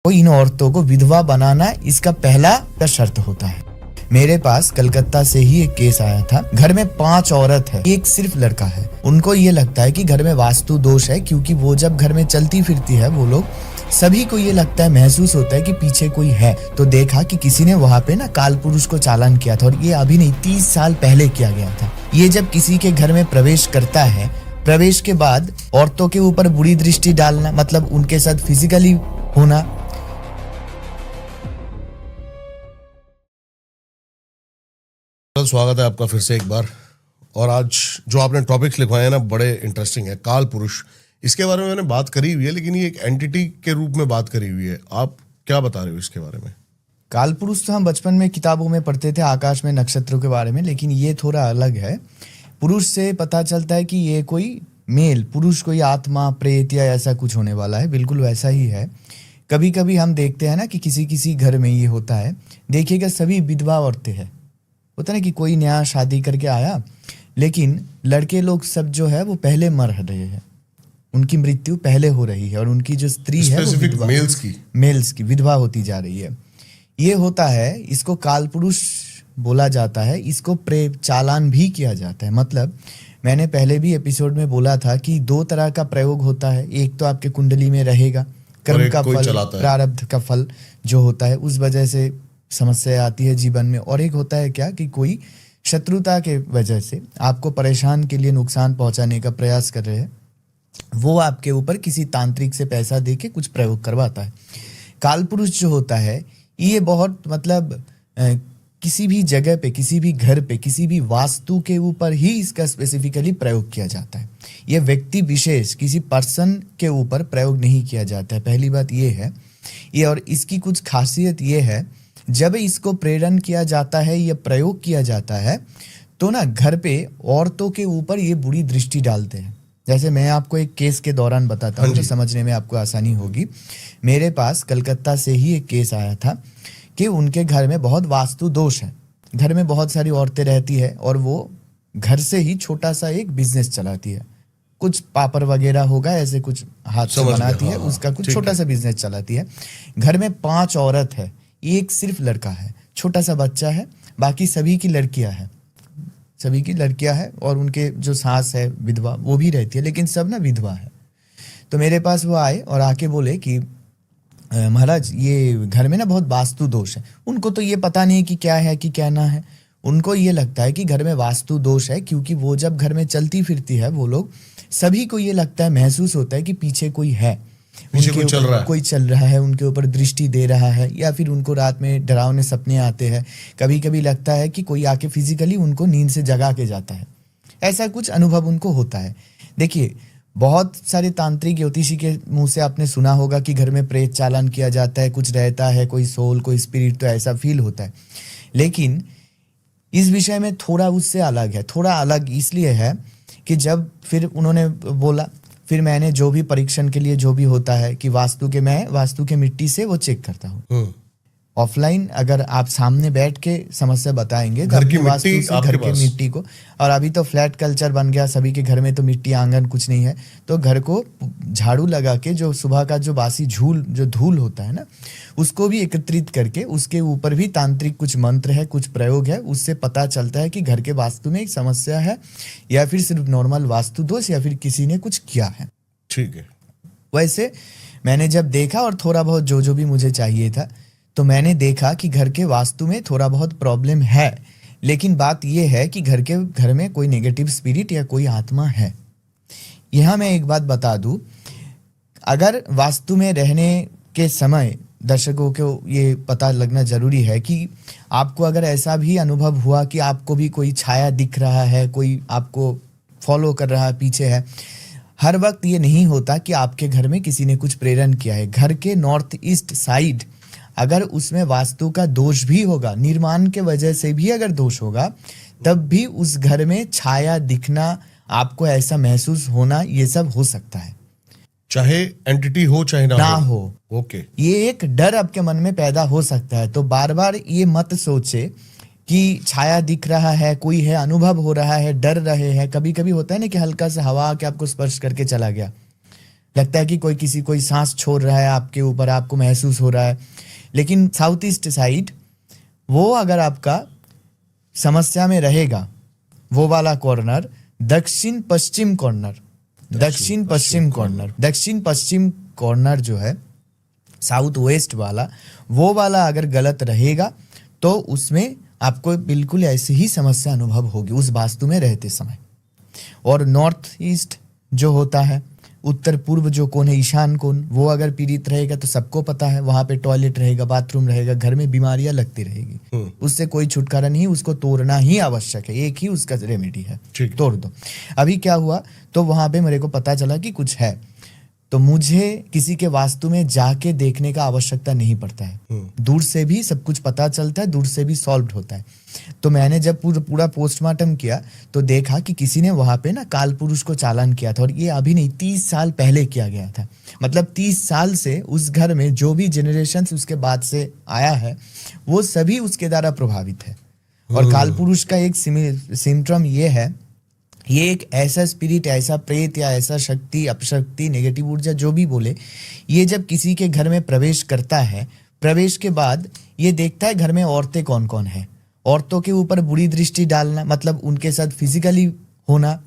तो इन औरतों को विधवा बनाना इसका पहला शर्त होता है। मेरे पास कलकत्ता से ही एक केस आया था। घर में 5 औरत है, एक सिर्फ लड़का है। उनको ये लगता है कि घर में वास्तु दोष है, क्योंकि वो जब घर में चलती फिरती है वो लोग सभी को ये लगता है, महसूस होता है कि पीछे कोई है। तो देखा कि किसी ने वहाँ पे ना काल पुरुष को चालान किया था, और ये अभी नहीं 30 साल पहले किया गया था। ये जब किसी के घर में प्रवेश करता है, प्रवेश के बाद औरतों के ऊपर बुरी दृष्टि डालना, मतलब उनके साथ फिजिकली होना। स्वागत है आपका फिर से एक बार। और आज जो आपने टॉपिक्स लिखवाए हैं ना, बड़े इंटरेस्टिंग है। काल पुरुष, इसके बारे में मैंने बात करी हुई है, लेकिन ये एक एंटिटी के रूप में बात करी हुई है। आप क्या बता रहे हो इसके बारे में? काल पुरुष तो हम बचपन में किताबों में पढ़ते थे, आकाश में नक्षत्रों के बारे में, लेकिन ये थोड़ा अलग है। पुरुष से पता चलता है कि ये कोई मेल पुरुष, कोई आत्मा, प्रेत या ऐसा कुछ होने वाला है। बिल्कुल वैसा ही है। कभी कभी हम देखते हैं ना कि किसी किसी घर में ये होता है। देखिएगा, सभी विधवा औरतें हैं। होता है ना कि कोई नया शादी करके आया, लेकिन लड़के लोग सब जो है वो पहले मर रहे हैं, उनकी मृत्यु पहले हो रही है, और उनकी जो स्त्री है वो विधवा, मेल्स की विधवा होती जा रही है। ये होता है, इसको काल पुरुष बोला जाता है। इसको प्रेत चालान भी किया जाता है। मतलब मैंने पहले भी एपिसोड में बोला था कि 2 तरह का प्रयोग होता है। एक तो आपके कुंडली में रहेगा, कर्म का फल, प्रारब्ध का फल जो होता है, उस वजह से समस्या आती है जीवन में। और एक होता है क्या कि कोई शत्रुता के वजह से आपको परेशान के लिए नुकसान पहुंचाने का प्रयास कर रहे हैं, वो आपके ऊपर किसी तांत्रिक से पैसा दे के कुछ प्रयोग करवाता है। काल पुरुष जो होता है, ये बहुत मतलब किसी भी जगह पे, किसी भी घर पे, किसी भी वास्तु के ऊपर ही इसका स्पेसिफिकली प्रयोग किया जाता है। ये व्यक्ति विशेष, किसी पर्सन के ऊपर प्रयोग नहीं किया जाता है। पहली बात ये है ये। और इसकी कुछ खासियत ये है, जब इसको प्रेरण किया जाता है या प्रयोग किया जाता है, तो ना घर पे औरतों के ऊपर ये बुरी दृष्टि डालते हैं। जैसे मैं आपको एक केस के दौरान बताता हूँ, जो समझने में आपको आसानी होगी। मेरे पास कलकत्ता से ही एक केस आया था कि उनके घर में बहुत वास्तु दोष है। घर में बहुत सारी औरतें रहती है, और वो घर से ही छोटा सा एक बिजनेस चलाती है। कुछ पापड़ वगैरह होगा, ऐसे कुछ हाथ से बनाती है, उसका कुछ छोटा सा बिजनेस चलाती है। घर में 5 औरत है, एक सिर्फ लड़का है, छोटा सा बच्चा है, बाकी सभी की लड़कियां हैं, सभी की लड़कियां हैं। और उनके जो सास है विधवा, वो भी रहती है, लेकिन सब ना विधवा है। तो मेरे पास वो आए और आके बोले कि महाराज, ये घर में ना बहुत वास्तु दोष है। उनको तो ये पता नहीं कि क्या है कि क्या ना है। उनको ये लगता है कि घर में वास्तु दोष है, क्योंकि वो जब घर में चलती फिरती है, वो लोग सभी को ये लगता है, महसूस होता है कि पीछे कोई है, कोई चल रहा है, उनके ऊपर दृष्टि दे रहा है, या फिर उनको रात में डरावने सपने आते हैं। कभी कभी लगता है कि कोई आके फिजिकली उनको नींद से जगा के जाता है। ऐसा कुछ अनुभव उनको होता है। देखिए, बहुत सारे तांत्रिक ज्योतिषी के मुंह से आपने सुना होगा कि घर में प्रेत चालान किया जाता है, कुछ रहता है, कोई सोल, कोई स्पिरिट, तो ऐसा फील होता है। लेकिन इस विषय में थोड़ा उससे अलग है। थोड़ा अलग इसलिए है कि जब फिर उन्होंने बोला, फिर मैंने जो भी परीक्षण के लिए जो भी होता है कि वास्तु के मिट्टी से वो चेक करता हूँ। ऑफलाइन अगर आप सामने बैठ के समस्या बताएंगे घर की मिट्टी को, और अभी तो फ्लैट कल्चर बन गया, सभी के घर में तो मिट्टी, आंगन कुछ नहीं है, तो घर को झाड़ू लगा के जो सुबह का जो बासी जो धूल होता है ना, उसको भी एकत्रित करके उसके ऊपर भी तांत्रिक कुछ मंत्र है, कुछ प्रयोग है। उससे पता चलता है कि घर के वास्तु में एक समस्या है, या फिर सिर्फ नॉर्मल वास्तु दोष, या फिर किसी ने कुछ किया है। ठीक है। वैसे मैंने जब देखा और थोड़ा बहुत जो भी मुझे चाहिए था, तो मैंने देखा कि घर के वास्तु में थोड़ा बहुत प्रॉब्लम है। लेकिन बात यह है कि घर में कोई नेगेटिव स्पिरिट या कोई आत्मा है। यहाँ मैं एक बात बता दूं, अगर वास्तु में रहने के समय दर्शकों को ये पता लगना जरूरी है कि आपको अगर ऐसा भी अनुभव हुआ कि आपको भी कोई छाया दिख रहा है, कोई आपको फॉलो कर रहा है, पीछे है, हर वक्त ये नहीं होता कि आपके घर में किसी ने कुछ प्रेरण किया है। घर के नॉर्थ ईस्ट साइड अगर उसमें वास्तु का दोष भी होगा, निर्माण के वजह से भी अगर दोष होगा, तब भी उस घर में छाया दिखना, आपको ऐसा महसूस होना, ये सब हो सकता है। चाहे एंटिटी हो चाहे ना हो। ओके। ये एक डर आपके मन में पैदा हो सकता है। तो बार बार ये मत सोचे कि छाया दिख रहा है, कोई है, अनुभव हो रहा है, डर रहे हैं। कभी कभी होता है ना कि हल्का सा हवा के आपको स्पर्श करके चला गया, लगता है कि कोई सांस छोड़ रहा है आपके ऊपर, आपको महसूस हो रहा है। लेकिन साउथ ईस्ट साइड वो अगर आपका समस्या में रहेगा, वो वाला कॉर्नर दक्षिण पश्चिम कॉर्नर जो है साउथ वेस्ट वाला, वो वाला अगर गलत रहेगा तो उसमें आपको बिल्कुल ऐसी ही समस्या अनुभव होगी उस वास्तु में रहते समय। और नॉर्थ ईस्ट जो होता है, उत्तर पूर्व जो कोण है, ईशान कोण, वो अगर पीड़ित रहेगा तो सबको पता है वहां पे टॉयलेट रहेगा, बाथरूम रहेगा, घर में बीमारियां लगती रहेगी, उससे कोई छुटकारा नहीं, उसको तोड़ना ही आवश्यक है, एक ही उसका रेमेडी है, तोड़ दो। अभी क्या हुआ, तो वहां पे मेरे को पता चला कि कुछ है, तो मुझे किसी के वास्तु में जाके देखने का आवश्यकता नहीं पड़ता है, दूर से भी सब कुछ पता चलता है, दूर से भी सॉल्व होता है। तो मैंने जब पूरा पोस्टमार्टम किया तो देखा कि किसी ने वहां पे ना काल पुरुष को चालान किया था, और ये अभी नहीं 30 साल पहले किया गया था। मतलब 30 साल से उस घर में जो भी जनरेशन उसके बाद से आया है वो सभी उसके द्वारा प्रभावित है। और काल पुरुष का एक सिम्टम ये है, ये एक ऐसा स्पिरिट, ऐसा प्रेत या ऐसा शक्ति, अपशक्ति, नेगेटिव ऊर्जा जो भी बोले, ये जब किसी के घर में प्रवेश करता है, प्रवेश के बाद ये देखता है घर में औरतें कौन कौन है, औरतों के ऊपर बुरी दृष्टि डालना, मतलब उनके साथ फिजिकली होना,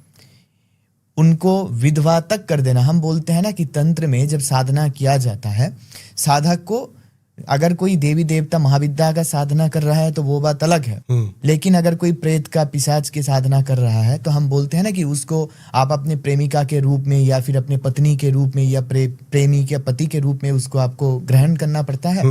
उनको विधवा तक कर देना। हम बोलते हैं ना कि तंत्र में जब साधना किया जाता है, साधक को अगर कोई देवी देवता महाविद्या का साधना कर रहा है तो वो बात अलग है, लेकिन अगर कोई प्रेत का, पिशाच की साधना कर रहा है तो हम बोलते हैं ना कि उसको आप अपने प्रेमिका के रूप में या फिर अपने पत्नी के रूप में या प्रेमी के पति के रूप में उसको आपको ग्रहण करना पड़ता है।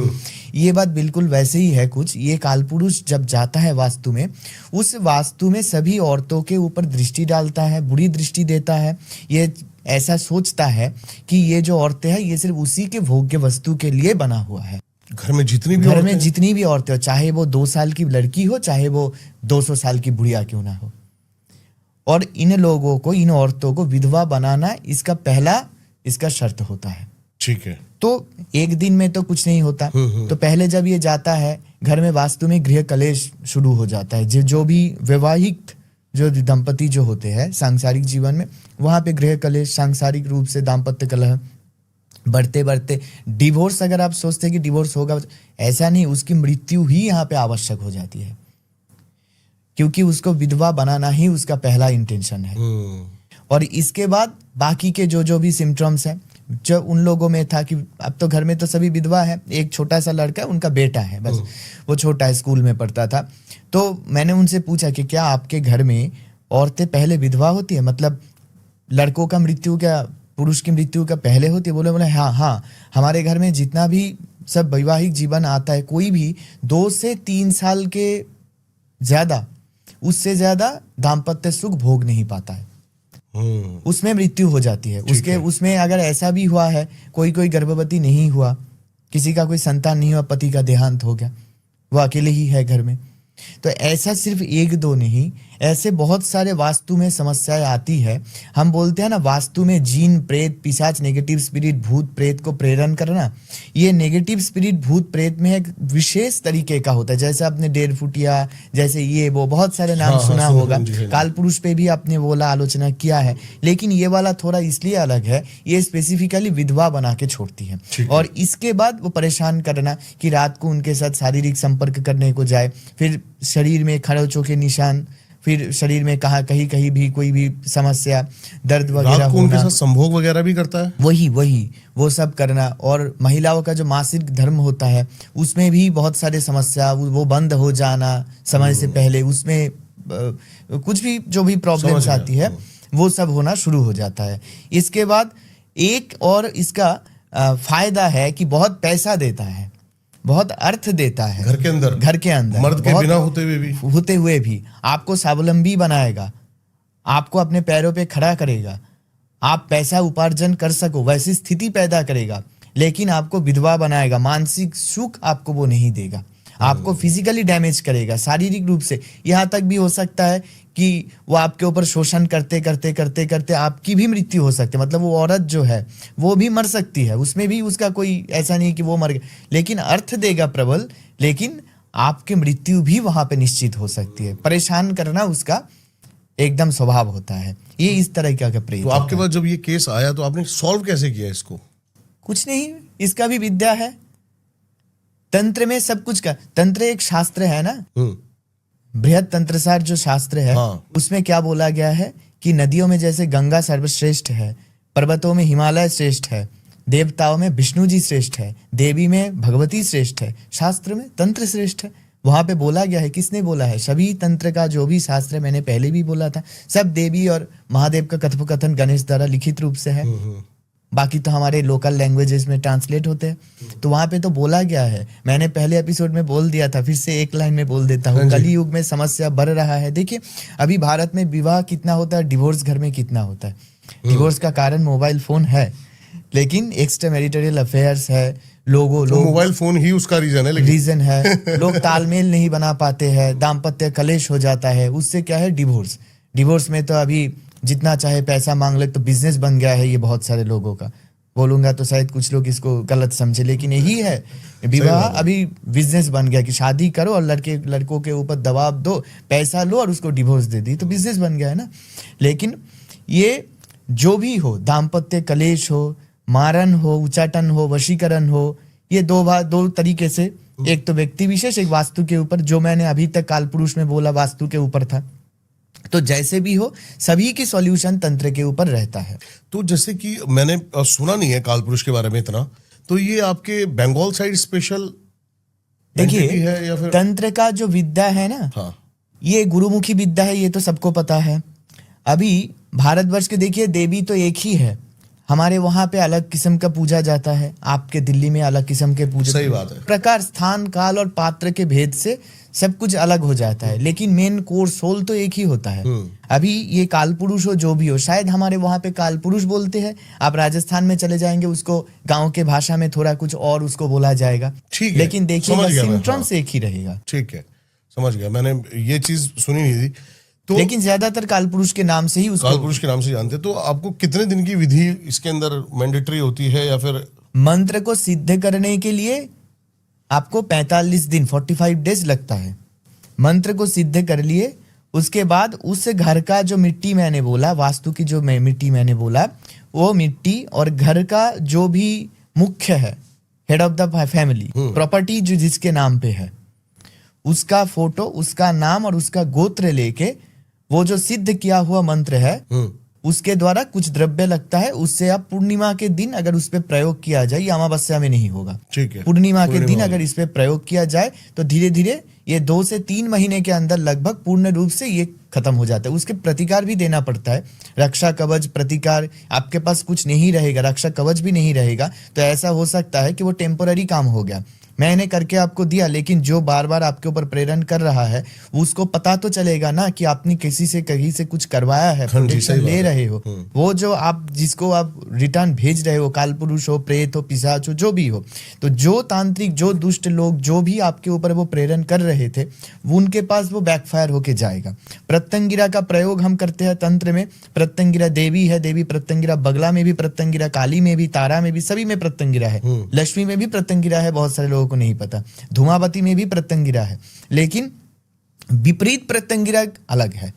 ये बात बिल्कुल वैसे ही है कुछ। ये कालपुरुष जब जाता है वास्तु में, उस वास्तु में सभी औरतों के ऊपर दृष्टि डालता है, बुरी दृष्टि देता है। ये ऐसा सोचता है कि ये जो औरतें हैं ये सिर्फ उसी के भोग्य वस्तु के लिए बना हुआ है। घर में जितनी भी औरतें हो, चाहे वो 2 साल की लड़की हो, चाहे वो 200 साल की बुढ़िया क्यों ना हो, और इन लोगों को, इन औरतों को विधवा बनाना इसका पहला शर्त होता है। ठीक है। तो एक दिन में तो कुछ नहीं होता। तो पहले जब ये जाता है घर में, वास्तु में गृह कलेश शुरू हो जाता है। जो भी वैवाहिक जो दंपति जो होते हैं सांसारिक जीवन में, वहां पे गृह कलेश, सांसारिक रूप से दाम्पत्य कलह बढ़ते बढ़ते डिवोर्स। अगर आप सोचते हैं कि डिवोर्स होगा, ऐसा नहीं, उसकी मृत्यु ही यहाँ पे आवश्यक हो जाती है, क्योंकि उसको विधवा बनाना ही उसका पहला इंटेंशन है। और इसके बाद बाकी के जो भी सिम्टम्स हैं, जो उन लोगों में था कि अब तो घर में तो सभी विधवा है, एक छोटा सा लड़का, उनका बेटा है बस, वो छोटा है, स्कूल में पढ़ता था। तो मैंने उनसे पूछा कि क्या आपके घर में औरतें पहले विधवा होती है, मतलब लड़कों का मृत्यु क्या पुरुष की मृत्यु का पहले होती है? बोले हाँ, हमारे घर में जितना भी सब वैवाहिक जीवन आता है, कोई भी 2 से 3 साल के ज्यादा, उससे ज्यादा दाम्पत्य सुख भोग नहीं पाता है, उसमें मृत्यु हो जाती है। उसमें अगर ऐसा भी हुआ है, कोई गर्भवती नहीं हुआ, किसी का कोई संतान नहीं हुआ, पति का देहांत हो गया, वो अकेले ही है घर में, तो ऐसा सिर्फ 1-2 नहीं, ऐसे बहुत सारे वास्तु में समस्याएं आती है। हम बोलते हैं ना, वास्तु में जीन, प्रेत, पिशाच, नेगेटिव स्पिरिट, भूत प्रेत को प्रेरण करना, ये नेगेटिव स्पिरिट भूत प्रेत में एक विशेष तरीके का होता है। जैसे आपने 1.5 फुटिया, जैसे ये वो बहुत सारे नाम सुना होगा, काल पुरुष पे भी आपने बोला, आलोचना किया है, लेकिन ये वाला थोड़ा इसलिए अलग है, ये स्पेसिफिकली विधवा बना के छोड़ती है। और इसके बाद वो परेशान करना कि रात को उनके साथ शारीरिक संपर्क करने को जाए, फिर शरीर में खरोंचों के निशान, फिर शरीर में कहीं भी कोई भी समस्या, दर्द वगैरह होना, उनके साथ संभोग वगैरह भी करता है, वही वो सब करना। और महिलाओं का जो मासिक धर्म होता है उसमें भी बहुत सारे समस्या, वो बंद हो जाना समय से पहले, उसमें कुछ भी जो भी प्रॉब्लम्स आती है वो सब होना शुरू हो जाता है। इसके बाद एक और इसका फायदा है कि बहुत पैसा देता है, बहुत अर्थ देता है घर के अंदर मर्द के बिना होते हुए भी आपको स्वावलंबी बनाएगा, आपको अपने पैरों पे खड़ा करेगा, आप पैसा उपार्जन कर सको वैसी स्थिति पैदा करेगा, लेकिन आपको विधवा बनाएगा, मानसिक सुख आपको वो नहीं देगा, आपको फिजिकली डैमेज करेगा, शारीरिक रूप से। यहाँ तक भी हो सकता है कि वो आपके ऊपर शोषण करते करते आपकी भी मृत्यु हो सकती है। मतलब वो औरत जो है वो भी मर सकती है, उसमें भी उसका कोई ऐसा नहीं कि वो मर गया, लेकिन अर्थ देगा प्रबल, लेकिन आपकी मृत्यु भी वहां पे निश्चित हो सकती है। परेशान करना उसका एकदम स्वभाव होता है। ये इस तरह का प्रेत तो होता आपके है। पास जब ये केस आया तो आपने सॉल्व कैसे किया इसको? कुछ नहीं, इसका भी विद्या है। तंत्र में सब कुछ का, तंत्र एक शास्त्र है ना, बृहद तंत्रसार जो शास्त्र है, हाँ। उसमें क्या बोला गया है कि नदियों में जैसे गंगा सर्वश्रेष्ठ है, पर्वतों में हिमालय श्रेष्ठ है, देवताओं में विष्णु जी श्रेष्ठ है, देवी में भगवती श्रेष्ठ है, शास्त्र में तंत्र श्रेष्ठ है। वहां पे बोला गया है, किसने बोला है? सभी तंत्र का जो भी शास्त्र है, मैंने पहले भी बोला था, सब देवी और महादेव का कथोपकथन गणेश द्वारा लिखित रूप से है। बाकी तो हमारे लोकल लैंग्वेजेस में ट्रांसलेट होते हैं। तो वहां पे तो बोला गया है, मैंने पहले एपिसोड में बोल दिया था, फिर से एक लाइन में बोल देता हूँ। कली युग में समस्या बढ़ रहा है। देखिए अभी भारत में विवाह कितना होता है, डिवोर्स घर में कितना होता है। डिवोर्स का कारण मोबाइल फोन है, लेकिन एक्स्ट्रा मैरिटल अफेयर्स है, लोग मोबाइल फोन ही उसका रीजन है, लेकिन रीजन है। लोग तालमेल नहीं बना पाते हैं, दाम्पत्य कलेश हो जाता है, उससे क्या है डिवोर्स। डिवोर्स में तो अभी जितना चाहे पैसा मांग ले, तो बिजनेस बन गया है ये बहुत सारे लोगों का। बोलूंगा तो शायद कुछ लोग इसको गलत समझे, लेकिन यही है, विवाह अभी बिजनेस बन गया कि शादी करो और लड़कों के ऊपर दबाव दो, पैसा लो और उसको डिवोर्स दे दी, तो बिजनेस बन गया है ना। लेकिन ये जो भी हो, दाम्पत्य कलेश हो, मारन हो, उचाटन हो, वशीकरण हो, ये दो तरीके से, एक तो व्यक्ति विशेष, एक वास्तु के ऊपर, जो मैंने अभी तक काल पुरुष में बोला वास्तु के ऊपर था। तो जैसे भी हो, सभी की सॉल्यूशन तंत्र के ऊपर रहता है। तो जैसे कि मैंने सुना नहीं है काल पुरुष के बारे में इतना, तो ये आपके बंगाल साइड स्पेशल देखिए है या फिर तंत्र का जो विद्या है ना, हाँ, ये गुरुमुखी विद्या है, ये तो सबको पता है। अभी भारतवर्ष के देखिए देवी तो एक ही है, हमारे वहां पे अलग किस्म का पूजा जाता है, आपके दिल्ली में अलग किस्म के पूजा। सही बात है। प्रकार, स्थान, काल और पात्र के भेद से सब कुछ अलग हो जाता है, लेकिन मेन कोर सोल तो एक ही होता है। अभी ये काल पुरुष हो जो भी हो, शायद हमारे वहां पे काल पुरुष बोलते हैं, आप राजस्थान में चले जाएंगे उसको गांव के भाषा में थोड़ा कुछ और उसको बोला जाएगा। ठीक है, लेकिन देखिएगा समझ गया मैं, सिम्टम्स एक ही रहेगा। ठीक है, समझ गया। मैंने ये चीज सुनी नहीं थी। तो लेकिन ज्यादातर काल पुरुष के नाम से ही उसको, काल पुरुष के नाम से जानते। तो आपको कितने दिन की विधि इसके अंदर मैंडेटरी होती है, या फिर मंत्र को सिद्ध करने के लिए आपको 45 दिन 45 डेज लगता है। मंत्र को सिद्ध कर लिए, उसके बाद उस घर का जो मिट्टी मैंने बोला, वास्तु की जो मिट्टी मैंने बोला, वो मिट्टी और घर का जो भी मुख्य है, head of the family, property जो जिसके नाम पे है, उसका फोटो, उसका नाम और उसका गोत्र लेके, वो जो सिद्ध किया हुआ मंत्र है उसके द्वारा कुछ द्रव्य लगता है, उससे आप पूर्णिमा के दिन अगर उस पर प्रयोग किया जाए, ये अमावस्या में नहीं होगा, ठीक है, पूर्णिमा के दिन अगर इस पे प्रयोग किया जाए तो धीरे धीरे ये 2 से 3 महीने के अंदर लगभग पूर्ण रूप से ये खत्म हो जाता है। उसके प्रतिकार भी देना पड़ता है, रक्षा कवच प्रतिकार। आपके पास कुछ नहीं रहेगा, रक्षा कवच भी नहीं रहेगा, तो ऐसा हो सकता है कि वो टेम्पोररी काम हो गया, मैंने करके आपको दिया, लेकिन जो बार बार आपके ऊपर प्रेरण कर रहा है उसको पता तो चलेगा ना कि आपने किसी से कहीं से कुछ करवाया है, प्रोटेक्शन ले रहे हो। वो जो आप जिसको आप रिटर्न भेज रहे हो, काल पुरुष हो, प्रेत हो, पिशाच हो, जो भी हो, तो जो तांत्रिक, जो दुष्ट लोग जो भी आपके ऊपर वो प्रेरण कर रहे थे, वो उनके पास वो बैकफायर होके जाएगा। प्रत्यंगिरा का प्रयोग हम करते हैं तंत्र में। प्रत्यंगिरा देवी है, देवी प्रत्यंगिरा, बगला में भी प्रत्यंगिरा, काली में भी, तारा में भी, सभी में प्रत्यंगिरा है, लक्ष्मी में भी प्रत्यंगिरा है, बहुत सारे लोगों को नहीं पता, धूमावती में भी प्रत्यंगिरा है। लेकिन विपरीत प्रत्यंगिरा अलग है,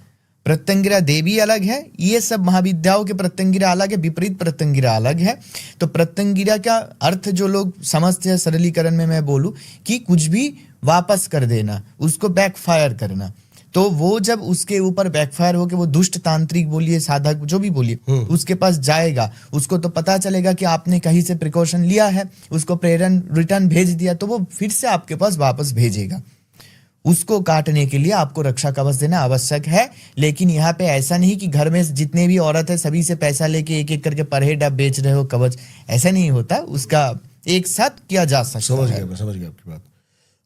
प्रत्यंगिरा देवी अलग है, ये सब महाविद्याओं के प्रत्यंगिरा अलग है, विपरीत प्रत्यंगिरा अलग है। तो प्रत्यंगिरा का अर्थ जो लोग समझते हैं, सरलीकरण में मैं बोलूं कि कुछ भी वापस कर देना, उसको बैकफायर करना। तो वो जब उसके ऊपर बैकफायर होके वो दुष्ट तांत्रिक बोलिए, साधक जो भी बोलिए, उसके पास जाएगा, उसको तो पता चलेगा कि आपने कहीं से प्रिकॉशन लिया है, उसको प्रेरण रिटर्न भेज दिया, तो वो फिर से आपके पास वापस भेजेगा। उसको काटने के लिए आपको रक्षा कवच देना आवश्यक है। लेकिन यहाँ पे ऐसा नहीं कि घर में जितने भी औरत है सभी से पैसा लेके एक एक करके पर हेड आप बेच रहे हो कवच, ऐसा नहीं होता, उसका एक साथ किया जा सकता है। समझ गया, मैं समझ गया आपकी बात।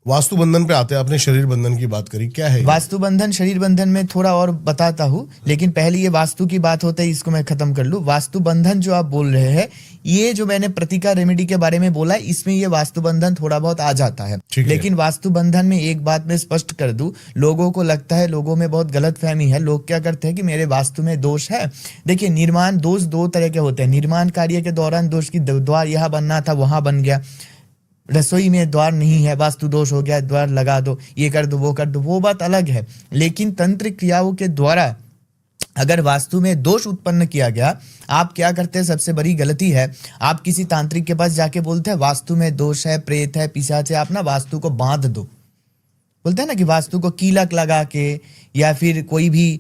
वास्तु बंधन पे आते हैं, आपने शरीर बंधन की बात करी, क्या है वास्तु बंधन? शरीर बंधन में थोड़ा और बताता हूँ, लेकिन पहले ये वास्तु की बात होता है, इसको मैं खत्म कर लूँ। वास्तु बंधन जो आप बोल रहे हैं, ये जो मैंने प्रतिकार रेमेडी के बारे में बोला, इसमें ये वास्तु बंधन थोड़ा बहुत आ जाता है। लेकिन वास्तु बंधन में एक बात मैं स्पष्ट कर दूं, लोगों को लगता है, लोगों में बहुत गलत फहमी है, लोग क्या करते हैं कि मेरे वास्तु में दोष है। देखिए निर्माण दोष 2 तरह के होते हैं। निर्माण कार्य के दौरान दोष की द्वार यहाँ बनना था वहां बन गया, रसोई में द्वार नहीं है, वास्तु दोष हो गया, द्वार लगा दो, ये कर दो, वो कर दो, वो बात अलग है। लेकिन तंत्र क्रियाओं के द्वारा अगर वास्तु में दोष उत्पन्न किया गया, आप क्या करते हैं, सबसे बड़ी गलती है, आप किसी तांत्रिक के पास जाके बोलते हैं वास्तु में दोष है, प्रेत है, पिशाच है, आप ना वास्तु को बांध दो। बोलते हैं ना कि वास्तु को कीलक लगा के, या फिर कोई भी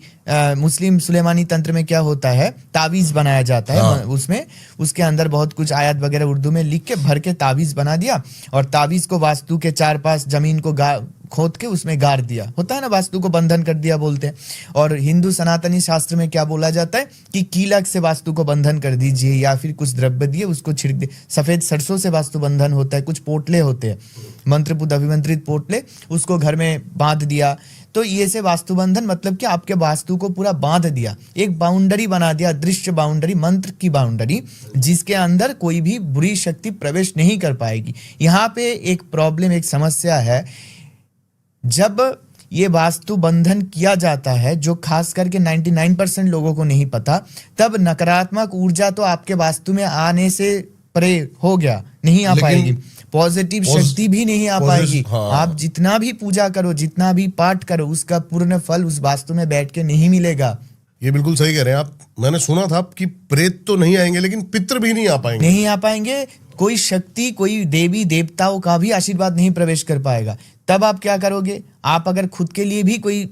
मुस्लिम सुलेमानी तंत्र में क्या होता है, तावीज बनाया जाता है। हाँ। उसमें उसके अंदर बहुत कुछ आयत वगैरह उर्दू में लिख के भर के तावीज बना दिया, और तावीज को वास्तु के चार पास जमीन को खोद के उसमें गाड़ दिया, होता है ना, वास्तु को बंधन कर दिया बोलते हैं। और हिंदू सनातनी शास्त्र में क्या बोला जाता है कि कीलक से वास्तु को बंधन कर दीजिए, या फिर कुछ द्रव्य दिए उसको छिड़क दे। सफेद सरसों से वास्तु बंधन होता है, कुछ पोटले होते हैं, मंत्रपुत अभिमंत्रित पोटले, उसको घर में बांध दिया। तो ये से वास्तु बंधन मतलब कि आपके वास्तु को पूरा बांध दिया, एक बाउंड्री बना दिया, दृश्य बाउंड्री, मंत्र की बाउंड्री, जिसके अंदर कोई भी बुरी शक्ति प्रवेश नहीं कर पाएगी। यहाँ पे एक प्रॉब्लम, एक समस्या है, जब ये वास्तु बंधन किया जाता है, जो खास करके 99% लोगों को नहीं पता, तब नकारात्मक ऊर्जा तो आपके वास्तु में आने से परे हो गया, नहीं आ पाएगी, पॉजिटिव शक्ति भी नहीं आ पाएगी। हाँ। आप जितना भी पूजा करो, जितना भी पाठ करो, उसका पूर्ण फल उस वास्तु में बैठ के नहीं मिलेगा। ये बिल्कुल सही कह रहे हैं आप। मैंने सुना था कि प्रेत तो नहीं आएंगे, लेकिन पितृ भी नहीं आ पाएंगे। नहीं आ पाएंगे, कोई शक्ति, कोई देवी देवताओं का भी आशीर्वाद नहीं प्रवेश कर पाएगा। तब आप क्या करोगे, आप अगर खुद के लिए भी कोई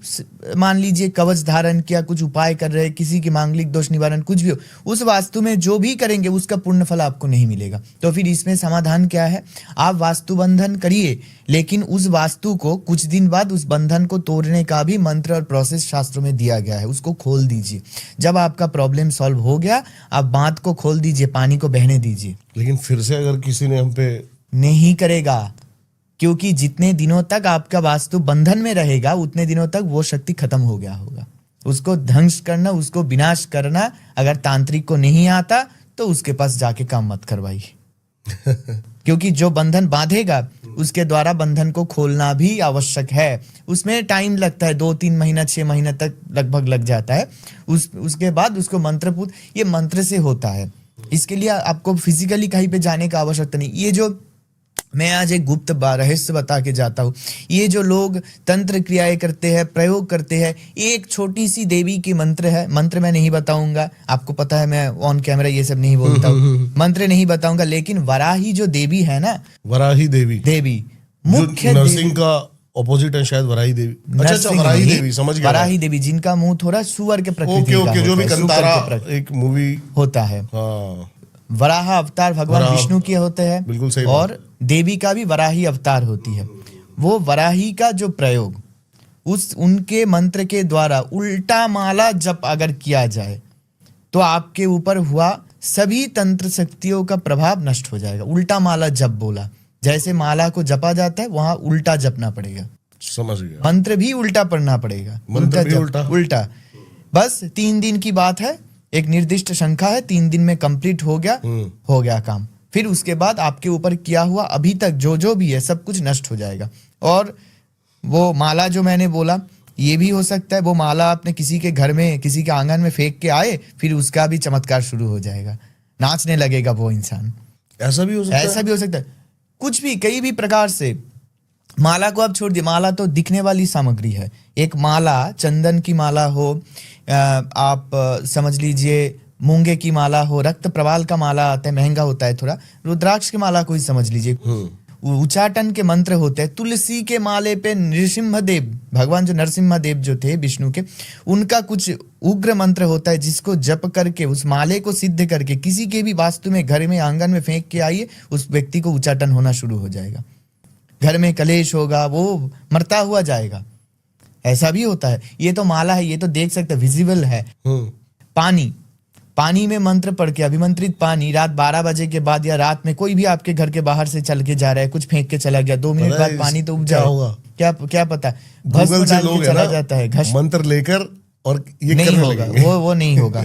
मान लीजिए कवच धारण किया, कुछ उपाय कर रहे हैं, किसी की मांगलिक दोष निवारण कुछ भी हो, उस वास्तु में जो भी करेंगे उसका पूर्ण फल आपको नहीं मिलेगा। तो फिर इसमें समाधान क्या है, आप वास्तु बंधन करिए, लेकिन उस वास्तु को कुछ दिन बाद उस बंधन को तोड़ने का भी मंत्र और प्रोसेस शास्त्रों में दिया गया है, उसको खोल दीजिए। जब आपका प्रॉब्लम सॉल्व हो गया, आप बांध को खोल दीजिए, पानी को बहने दीजिए। लेकिन फिर से अगर किसी ने हम पे, नहीं करेगा, क्योंकि जितने दिनों तक आपका वास्तु बंधन में रहेगा, उतने दिनों तक वो शक्ति खत्म हो गया होगा। उसको ध्वंस करना, उसको विनाश करना अगर तांत्रिक को नहीं आता, तो उसके पास जाके काम मत करवाइए। क्योंकि जो बंधन बांधेगा, उसके द्वारा बंधन को खोलना भी आवश्यक है। उसमें टाइम लगता है, 2-3 महीना 6 महीना तक लगभग लग जाता है। उसके बाद उसको मंत्रपुत, ये मंत्र से होता है। इसके लिए आपको फिजिकली कहीं पे जाने का आवश्यकता नहीं। ये जो मैं आज एक गुप्त रहस्य बता के जाता हूँ, ये जो लोग तंत्र क्रियाएं करते हैं, प्रयोग करते हैं, एक छोटी सी देवी की मंत्र है, मंत्र मैं नहीं बताऊंगा, आपको पता है मैं ऑन कैमरा ये सब नहीं बोलता हूँ, मंत्र नहीं बताऊंगा, लेकिन वराही जो देवी है ना, वराही देवी मुख्य नरसिंह का ऑपोजिट है शायद, वराही देवी। अच्छा, वराही देवी, समझ गया। वराही देवी, जिनका मुंह थोड़ा सुअर के प्रकृति का होता है, जो भी कंतारा एक मूवी होता है। हाँ, वराह अवतार भगवान विष्णु के होते हैं, बिल्कुल सही। और देवी का भी वराही अवतार होती है। वो वराही का जो प्रयोग उनके मंत्र के द्वारा उल्टा माला जप अगर किया जाए, तो आपके ऊपर हुआ सभी तंत्र शक्तियों का प्रभाव नष्ट हो जाएगा। उल्टा माला जप बोला, जैसे माला को जपा जाता है, वहां उल्टा जपना पड़ेगा। समझ गया। मंत्र भी उल्टा पढ़ना पड़ेगा, उल्टा। बस 3 दिन की बात है, एक निर्दिष्ट संख्या है, 3 दिन में कंप्लीट हो गया काम। फिर उसके बाद आपके ऊपर किया हुआ अभी तक जो भी है सब कुछ नष्ट हो जाएगा। और वो माला जो मैंने बोला, ये भी हो सकता है वो माला आपने किसी के घर में, किसी के आंगन में फेंक के आए, फिर उसका भी चमत्कार शुरू हो जाएगा, नाचने लगेगा वो इंसान। ऐसा भी हो सकता है, कुछ भी, कई भी प्रकार से। माला को आप छोड़ दिए, माला तो दिखने वाली सामग्री है। एक माला, चंदन की माला हो, आप समझ लीजिए मूंगे की माला हो, रक्त प्रवाल का माला आता है, महंगा होता है थोड़ा, रुद्राक्ष की माला को ही समझ लीजिए, उच्चाटन के मंत्र होते हैं, तुलसी के माले पे नृसिंह देव, भगवान जो नरसिम्हा देव जो थे विष्णु के, उनका कुछ उग्र मंत्र होता है, जिसको जप करके उस माले को सिद्ध करके किसी के भी वास्तु में, घर में, आंगन में फेंक के आइए, उस व्यक्ति को उच्चाटन होना शुरू हो जाएगा। घर में कलेश होगा, वो मरता हुआ जाएगा। ऐसा भी होता है। ये तो माला है, ये तो देख सकते, विजिबल है। पानी में मंत्र पढ़ के, अभिमंत्रित पानी, रात 12 बजे के बाद या रात में कोई भी आपके घर के बाहर से चल के जा रहा है, कुछ फेंक के चला गया, 2 मिनट बाद पानी तो उब जाएगा, क्या पता, भस्म डाल के चला जाता है, मंत्र लेकर, और ये नहीं होगा, वो नहीं होगा।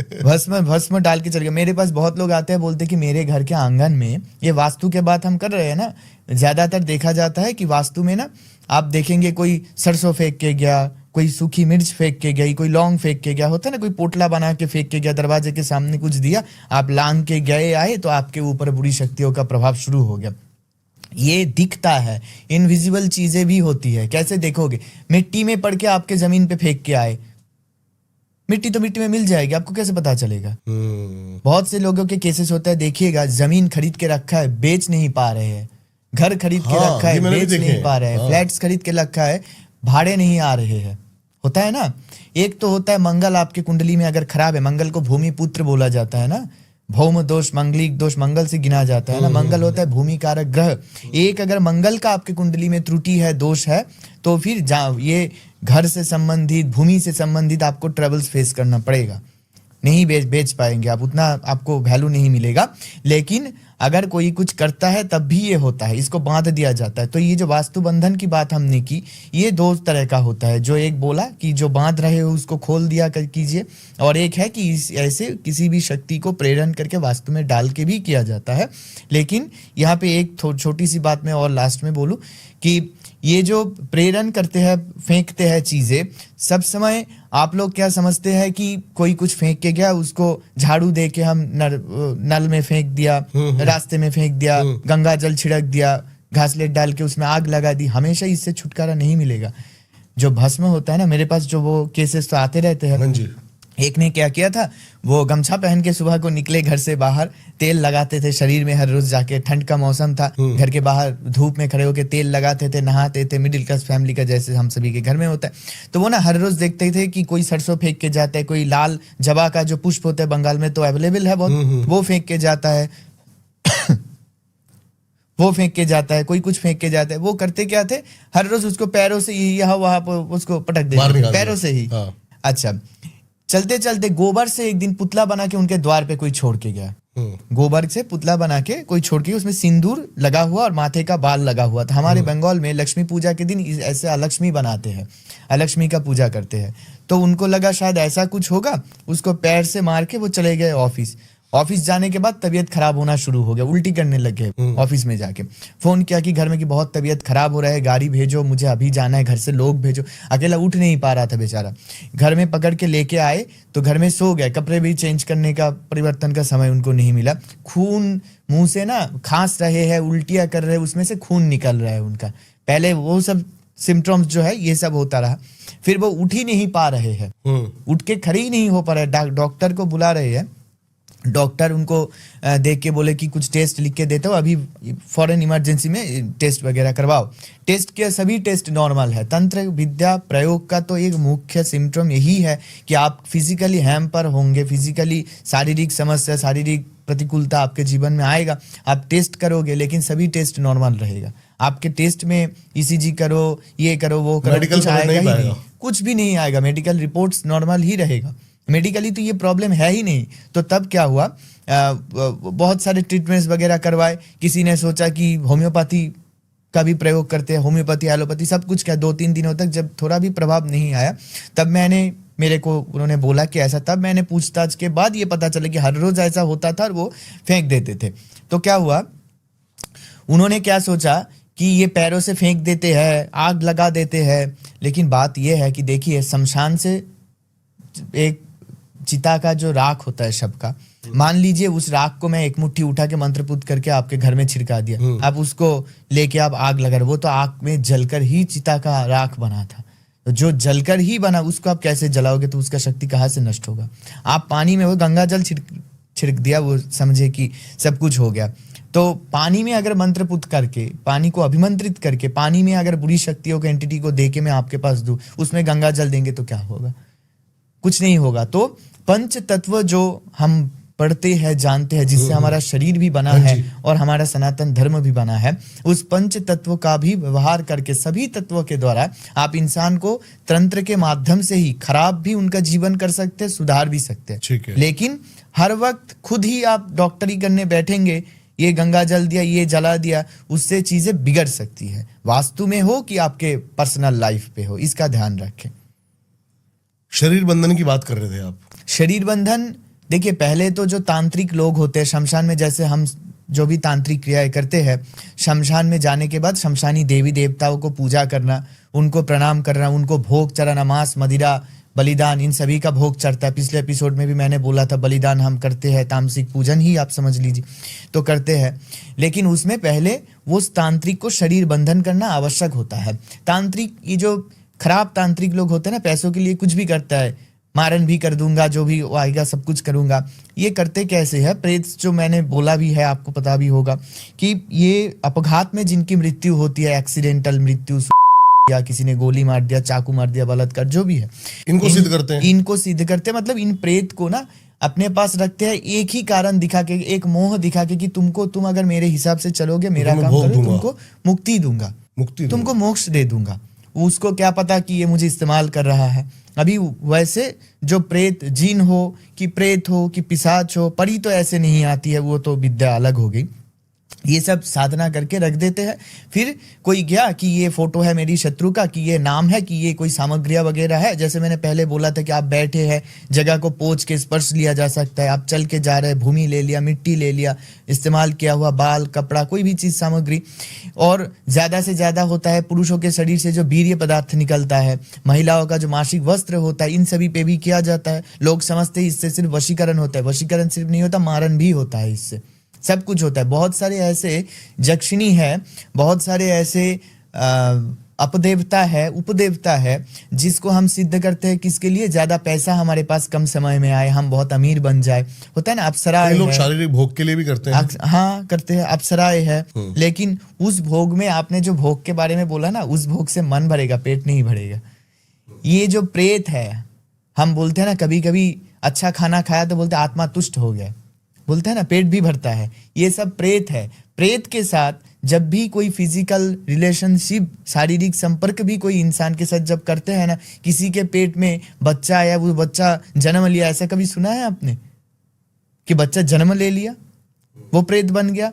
भस्म डाल के चल गया। मेरे पास बहुत लोग आते हैं, बोलते कि मेरे घर के आंगन में, ये वास्तु के बात हम कर रहे हैं ना, ज्यादातर देखा जाता है कि वास्तु में ना, आप देखेंगे कोई सरसों फेंक के गया, कोई सूखी मिर्च फेंक के गई, कोई लौंग फेंक के गया, होता है ना, कोई पोटला बना के फेंक के गया, दरवाजे के सामने कुछ दिया, आप लांग के गए आए, तो आपके ऊपर बुरी शक्तियों का प्रभाव शुरू हो गया। ये दिखता है, इनविजिबल चीजें भी होती है। कैसे देखोगे, मिट्टी में पड़ के आपके जमीन पे फेंक के आए, मिट्टी तो मिट्टी में मिल जाएगी, आपको कैसे पता चलेगा? बहुत से लोगों के केसेस होता है, देखिएगा, जमीन खरीद के रखा है, बेच नहीं पा रहे हैं, घर खरीद के रखा है, बेच नहीं पा रहे हैं, फ्लैट्स खरीद के रखा है, भाड़े नहीं आ रहे हैं। होता है ना। एक तो होता है मंगल आपके कुंडली में अगर खराब है, मंगल को भूमि पुत्र बोला जाता है ना, भौम दोष, मंगलिक दोष मंगल से गिना जाता है ना। मंगल होता है भूमि कारक ग्रह। एक अगर मंगल का आपके कुंडली में त्रुटि है, दोष है, तो फिर ये घर से संबंधित, भूमि से संबंधित आपको ट्रबल्स फेस करना पड़ेगा। नहीं बेच पाएंगे आप, उतना आपको वैल्यू नहीं मिलेगा। लेकिन अगर कोई कुछ करता है तब भी ये होता है, इसको बांध दिया जाता है। तो ये जो वास्तु बंधन की बात हमने की, ये दो तरह का होता है। जो एक बोला कि जो बांध रहे हो उसको खोल दिया कीजिए, और एक है कि ऐसे किसी भी शक्ति को प्रेरण करके वास्तु में डाल के भी किया जाता है। लेकिन यहाँ पे एक छोटी सी बात मैं और लास्ट में बोलूँ कि ये जो प्रेरण करते हैं, फेंकते हैं चीजें, सब समय आप लोग क्या समझते हैं कि कोई कुछ फेंक के गया, उसको झाड़ू दे के हम नल में फेंक दिया, रास्ते में फेंक दिया, गंगा जल छिड़क दिया, घासलेट डाल के उसमें आग लगा दी, हमेशा इससे छुटकारा नहीं मिलेगा। जो भस्म होता है ना, मेरे पास जो वो केसेस तो आते रहते हैं। एक ने क्या किया था, वो गमछा पहन के सुबह को निकले घर से बाहर, तेल लगाते थे शरीर में हर रोज जाके, ठंड का मौसम था, घर के बाहर धूप में खड़े होके तेल लगाते थे, नहाते थे, मिडिल क्लास फैमिली का जैसे हम सभी के घर में होता है। तो वो ना हर रोज देखते थे कि कोई सरसों फेंक के जाता है, कोई लाल जवा का जो पुष्प होता है बंगाल में तो अवेलेबल है बहुत, वो फेंक के जाता है वो फेंक के जाता है, कोई कुछ फेंक के जाता है। वो करते क्या थे, हर रोज उसको पैरों से यहाँ वहां पर उसको पटक देते पैरों से ही। अच्छा, चलते चलते गोबर से एक दिन पुतला बना के उनके द्वार पे कोई छोड़ के गया। गोबर से पुतला बना के कोई छोड़ के, उसमें सिंदूर लगा हुआ और माथे का बाल लगा हुआ था। हमारे बंगाल में लक्ष्मी पूजा के दिन ऐसे अलक्ष्मी बनाते हैं, अलक्ष्मी का पूजा करते हैं। तो उनको लगा शायद ऐसा कुछ होगा, उसको पैर से मार के वो चले गए ऑफिस। ऑफिस जाने के बाद तबीयत खराब होना शुरू हो गया, उल्टी करने लगे। ऑफिस में जाके फोन किया कि घर में की बहुत तबीयत खराब हो रहा है, गाड़ी भेजो, मुझे अभी जाना है, घर से लोग भेजो। अकेला उठ नहीं पा रहा था बेचारा। घर में पकड़ के लेके आए तो घर में सो गए, कपड़े भी चेंज करने का, परिवर्तन का समय उनको नहीं मिला। खून मुंह से ना खांस रहे हैं, उल्टियां कर रहे हैं, उसमें से खून निकल रहा है उनका। पहले वो सब सिम्टम्स जो है ये सब होता रहा। फिर वो उठ ही नहीं पा रहे हैं, उठ के खड़े ही नहीं हो पा रहे। डॉक्टर को बुला रहे हैं, डॉक्टर उनको देख के बोले कि कुछ टेस्ट लिख के देता हूँ, अभी फॉरेन इमरजेंसी में टेस्ट वगैरह करवाओ। टेस्ट किया, सभी टेस्ट नॉर्मल है। तंत्र विद्या प्रयोग का तो एक मुख्य सिम्टम यही है कि आप फिजिकली हैम्पर होंगे, फिजिकली शारीरिक समस्या, शारीरिक प्रतिकूलता आपके जीवन में आएगा। आप टेस्ट करोगे लेकिन सभी टेस्ट नॉर्मल रहेगा। आपके टेस्ट में ईसीजी करो, ये करो, वो करो, कुछ आएगा ही नहीं, कुछ भी नहीं आएगा। मेडिकल रिपोर्ट्स नॉर्मल ही रहेगा। मेडिकली तो ये प्रॉब्लम है ही नहीं। तो तब क्या हुआ, बहुत सारे ट्रीटमेंट्स वगैरह करवाए। किसी ने सोचा कि होम्योपैथी का भी प्रयोग करते हैं, होम्योपैथी, एलोपैथी, सब कुछ किया। 2-3 दिनों तक जब थोड़ा भी प्रभाव नहीं आया, तब मेरे को उन्होंने बोला कि ऐसा। तब मैंने पूछताछ के बाद ये पता चला कि हर रोज ऐसा होता था और वो फेंक देते थे। तो क्या हुआ, उन्होंने क्या सोचा कि ये पैरों से फेंक देते हैं, आग लगा देते हैं। लेकिन बात ये है कि देखिए, शमशान से एक चिता का जो राख होता है सबका, मान लीजिए उस राख को मैं एक मुट्ठी उठा के मंत्रपुत करके आपके घर में छिड़का दिया, आप उसको लेके आप आग लगा रहे, वो तो आग में जलकर ही चिता का राख बना था। तो जो जलकर ही बना उसको आप कैसे जलाओगे, तो उसका शक्ति कहाँ से नष्ट होगा। आप पानी में वो गंगा जल छिड़क दिया, वो समझे कि सब कुछ हो गया। तो पानी में अगर मंत्रपुत करके, पानी को अभिमंत्रित करके, पानी में अगर बुरी शक्तियों के एंटिटी को दे के मैं आपके पास दूं, उसमें गंगा जल देंगे तो क्या होगा, कुछ नहीं होगा। तो पंच तत्व जो हम पढ़ते हैं, जानते हैं, जिससे हमारा शरीर भी बना है और हमारा सनातन धर्म भी बना है, उस पंच तत्व का भी व्यवहार करके, सभी तत्वों के द्वारा आप इंसान को तंत्र के माध्यम से ही खराब भी उनका जीवन कर सकते हैं, सुधार भी सकते हैं। लेकिन हर वक्त खुद ही आप डॉक्टरी करने बैठेंगे, ये गंगा जल दिया, ये जला दिया, उससे चीजें बिगड़ सकती है। वास्तु में हो कि आपके पर्सनल लाइफ पे हो, इसका ध्यान रखें। शरीर बंधन की बात कर रहे थे आप। शरीर बंधन, देखिए, पहले तो जो तांत्रिक लोग होते हैं शमशान में, जैसे हम जो भी तांत्रिक क्रियाएं करते हैं, शमशान में जाने के बाद शमशानी देवी देवताओं को पूजा करना, उनको प्रणाम करना, उनको भोग चढ़ाना, मांस, मदिरा, बलिदान, इन सभी का भोग चढ़ता है। पिछले एपिसोड में भी मैंने बोला था, बलिदान हम करते हैं, तामसिक पूजन ही आप समझ लीजिए, तो करते हैं। लेकिन उसमें पहले वो तांत्रिक को शरीर बंधन करना आवश्यक होता है। तांत्रिक, ये जो खराब तांत्रिक लोग होते हैं ना, पैसों के लिए कुछ भी करता है, मारन भी कर दूंगा, जो भी आएगा सब कुछ करूंगा। ये करते कैसे है प्रेत, जो मैंने बोला भी है, आपको पता भी होगा कि ये अपघात में जिनकी मृत्यु होती है, एक्सीडेंटल मृत्यु, या किसी ने गोली मार दिया, चाकू मार दिया, बलात्कार, जो भी है, इनको सिद्ध करते हैं। इनको सिद्ध करते हैं। मतलब इन प्रेत को ना अपने पास रखते हैं एक ही कारण दिखा के, एक मोह दिखा के कि तुम अगर मेरे हिसाब से चलोगे, मेरा काम करोगे, तुमको मुक्ति दूंगा, तुमको मोक्ष दे दूंगा। उसको क्या पता कि ये मुझे इस्तेमाल कर रहा है। अभी वैसे जो प्रेत, जिन हो कि प्रेत हो कि पिशाच हो, परी तो ऐसे नहीं आती है, वो तो विद्या अलग हो गई। ये सब साधना करके रख देते हैं। फिर कोई गया कि ये फोटो है मेरी शत्रु का, कि ये नाम है, कि ये कोई सामग्रियां वगैरह है। जैसे मैंने पहले बोला था कि आप बैठे हैं, जगह को पोंछ के स्पर्श लिया जा सकता है। आप चल के जा रहे हैं, भूमि ले लिया, मिट्टी ले लिया, इस्तेमाल किया हुआ बाल, कपड़ा, कोई भी चीज सामग्री। और ज्यादा से ज्यादा होता है पुरुषों के शरीर से जो वीर्य पदार्थ निकलता है, महिलाओं का जो मासिक वस्त्र होता है, इन सभी पे भी किया जाता है। लोग समझते हैं इससे सिर्फ वशीकरण होता है। वशीकरण सिर्फ नहीं होता, मारन भी होता है, इससे सब कुछ होता है। बहुत सारे ऐसे जक्षिणी है, बहुत सारे ऐसे अपदेवता है, उपदेवता है, जिसको हम सिद्ध करते हैं किसके लिए, ज्यादा पैसा हमारे पास कम समय में आए, हम बहुत अमीर बन जाए। होता है ना, अप्सराएं लोग शारीरिक भोग के लिए भी करते हैं। हाँ करते हैं, अप्सराएं है। लेकिन उस भोग में, आपने जो भोग के बारे में बोला ना, उस भोग से मन भरेगा, पेट नहीं भरेगा। ये जो प्रेत है, हम बोलते हैं ना कभी कभी अच्छा खाना खाया तो बोलते आत्मा तुष्ट हो गया, बोलते हैं ना, पेट भी भरता है। ये सब प्रेत है। प्रेत के साथ जब भी कोई फिजिकल रिलेशनशिप, शारीरिक संपर्क भी कोई इंसान के साथ जब करते हैं ना, किसी के पेट में बच्चा आया, वो बच्चा जन्म लिया, ऐसा कभी सुना है आपने कि बच्चा जन्म ले लिया, वो प्रेत बन गया?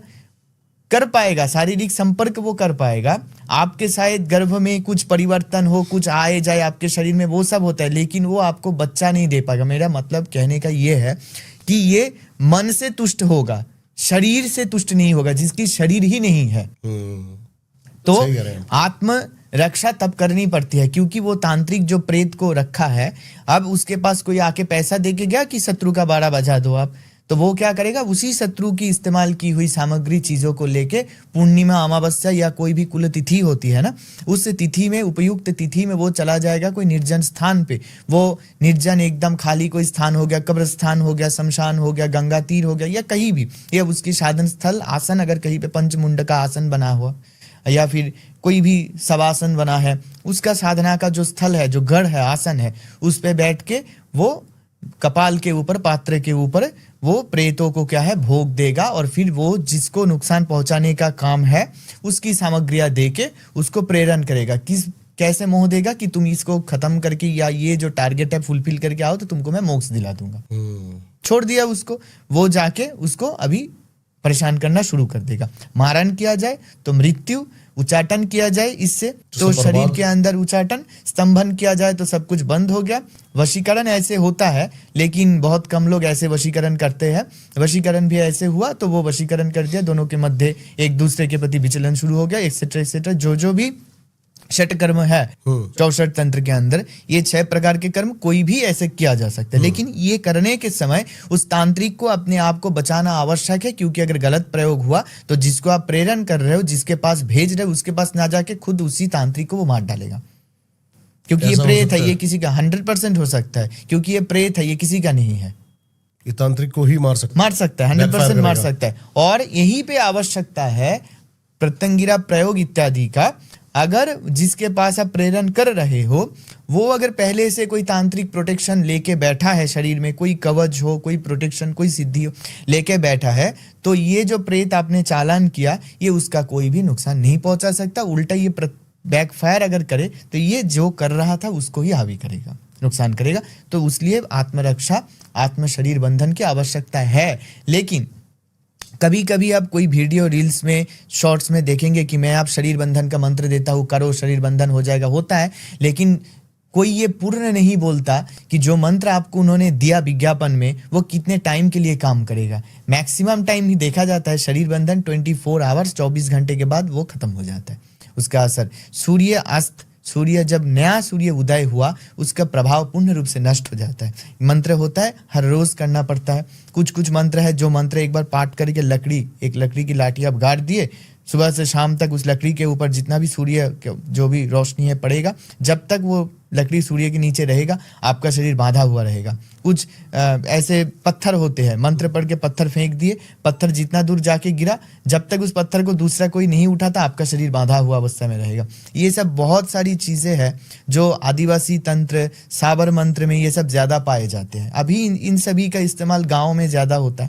कर पाएगा, शारीरिक संपर्क वो कर पाएगा। आपके शायद गर्भ में कुछ परिवर्तन हो, कुछ आए जाए आपके शरीर में, वो सब होता है, लेकिन वो आपको बच्चा नहीं दे पाएगा। मेरा मतलब कहने का ये है कि ये मन से तुष्ट होगा, शरीर से तुष्ट नहीं होगा, जिसकी शरीर ही नहीं है। तो आत्म रक्षा तब करनी पड़ती है, क्योंकि वो तांत्रिक जो प्रेत को रखा है, अब उसके पास कोई आके पैसा दे के गया कि शत्रु का बाड़ा बजा दो आप, तो वो क्या करेगा, उसी शत्रु की इस्तेमाल की हुई सामग्री, चीजों को लेके पूर्णिमा, अमावस्या या कोई भी कुल तिथि होती है ना, उस तिथि में, उपयुक्त तिथि में वो चला जाएगा कोई निर्जन स्थान पे। वो निर्जन एकदम खाली कोई स्थान हो गया, कब्रस्थान हो गया, शमशान हो गया, गंगा तीर हो गया, या कहीं भी, या उसकी साधन स्थल, आसन, अगर कहीं पे पंचमुंड का आसन बना हुआ, या फिर कोई भी शवासन बना है, उसका साधना का जो स्थल है, जो गढ़ है, आसन है, उस पे बैठ के वो कपाल के ऊपर, पात्र के ऊपर वो प्रेतों को क्या है, भोग देगा। और फिर वो जिसको नुकसान पहुंचाने का काम है, उसकी सामग्रियां देके उसको प्रेरण करेगा। कैसे मोह देगा कि तुम इसको खत्म करके, या ये जो टारगेट है फुलफिल करके आओ तो तुमको मैं मोक्ष दिला दूंगा। छोड़ दिया उसको, वो जाके उसको अभी परेशान करना शुरू कर देगा। मारण किया जाए तो मृत्यु, उच्चाटन किया जाए इससे तो शरीर के अंदर उच्चाटन, स्तंभन किया जाए तो सब कुछ बंद हो गया। वशीकरण ऐसे होता है, लेकिन बहुत कम लोग ऐसे वशीकरण करते हैं। वशीकरण भी ऐसे हुआ तो वो वशीकरण कर दिया, दोनों के मध्य एक दूसरे के प्रति विचलन शुरू हो गया, एक्सेट्रा एक्सेट्रा। जो भी षट कर्म है 64 तंत्र के अंदर, ये 6 प्रकार के कर्म कोई भी ऐसे किया जा सकता है, लेकिन ये करने के समय उस तांत्रिक को अपने आप को बचाना आवश्यक है, क्योंकि अगर गलत प्रयोग हुआ तो जिसको आप प्रेरण कर रहे हो, जिसके पास भेज रहे हो, उसके पास ना जाके खुद उसी तांत्रिक को वो मार डालेगा। क्योंकि ये प्रेत है, ये किसी का 100% हो सकता है, क्योंकि ये प्रेत है, ये किसी का नहीं है। ये तांत्रिक को ही मार सकता है 100% मार सकता है। और यहीं पे आवश्यकता है प्रत्यंगिरा प्रयोग इत्यादि का। अगर जिसके पास आप प्रेरण कर रहे हो, वो अगर पहले से कोई तांत्रिक प्रोटेक्शन लेके बैठा है, शरीर में कोई कवच हो, कोई प्रोटेक्शन, कोई सिद्धि हो, लेके बैठा है, तो ये जो प्रेत आपने चालान किया, ये उसका कोई भी नुकसान नहीं पहुंचा सकता। उल्टा ये बैकफायर अगर करे तो ये जो कर रहा था उसको ही हावी करेगा, नुकसान करेगा। तो उसलिए आत्मरक्षा, आत्म शरीर बंधन की आवश्यकता है। लेकिन कभी कभी आप कोई वीडियो, रील्स में, शॉर्ट्स में देखेंगे कि मैं आप शरीर बंधन का मंत्र देता हूँ, करो शरीर बंधन हो जाएगा, होता है, लेकिन कोई ये पूर्ण नहीं बोलता कि जो मंत्र आपको उन्होंने दिया विज्ञापन में, वो कितने टाइम के लिए काम करेगा। मैक्सिमम टाइम ही देखा जाता है शरीर बंधन 24 आवर्स, 24 घंटे के बाद वो खत्म हो जाता है उसका असर। सूर्य अस्त, सूर्य जब नया सूर्य उदय हुआ, उसका प्रभाव पूर्ण रूप से नष्ट हो जाता है। मंत्र होता है, हर रोज करना पड़ता है। कुछ मंत्र है जो मंत्र एक बार पाठ करके एक लकड़ी की लाठी आप गाड़ दिए, सुबह से शाम तक उस लकड़ी के ऊपर जितना भी सूर्य जो भी रोशनी है पड़ेगा, जब तक वो लकड़ी सूर्य के नीचे रहेगा, आपका शरीर बांधा हुआ रहेगा। कुछ ऐसे पत्थर होते हैं, मंत्र पढ़ के पत्थर फेंक दिए, पत्थर जितना दूर जाके गिरा, जब तक उस पत्थर को दूसरा कोई नहीं उठाता आपका शरीर बांधा हुआ अवस्था में रहेगा। ये सब बहुत सारी चीजें हैं जो आदिवासी तंत्र, साबर मंत्र में ये सब ज्यादा पाए जाते हैं। अभी इन सभी का इस्तेमाल गाँव में ज्यादा होता है।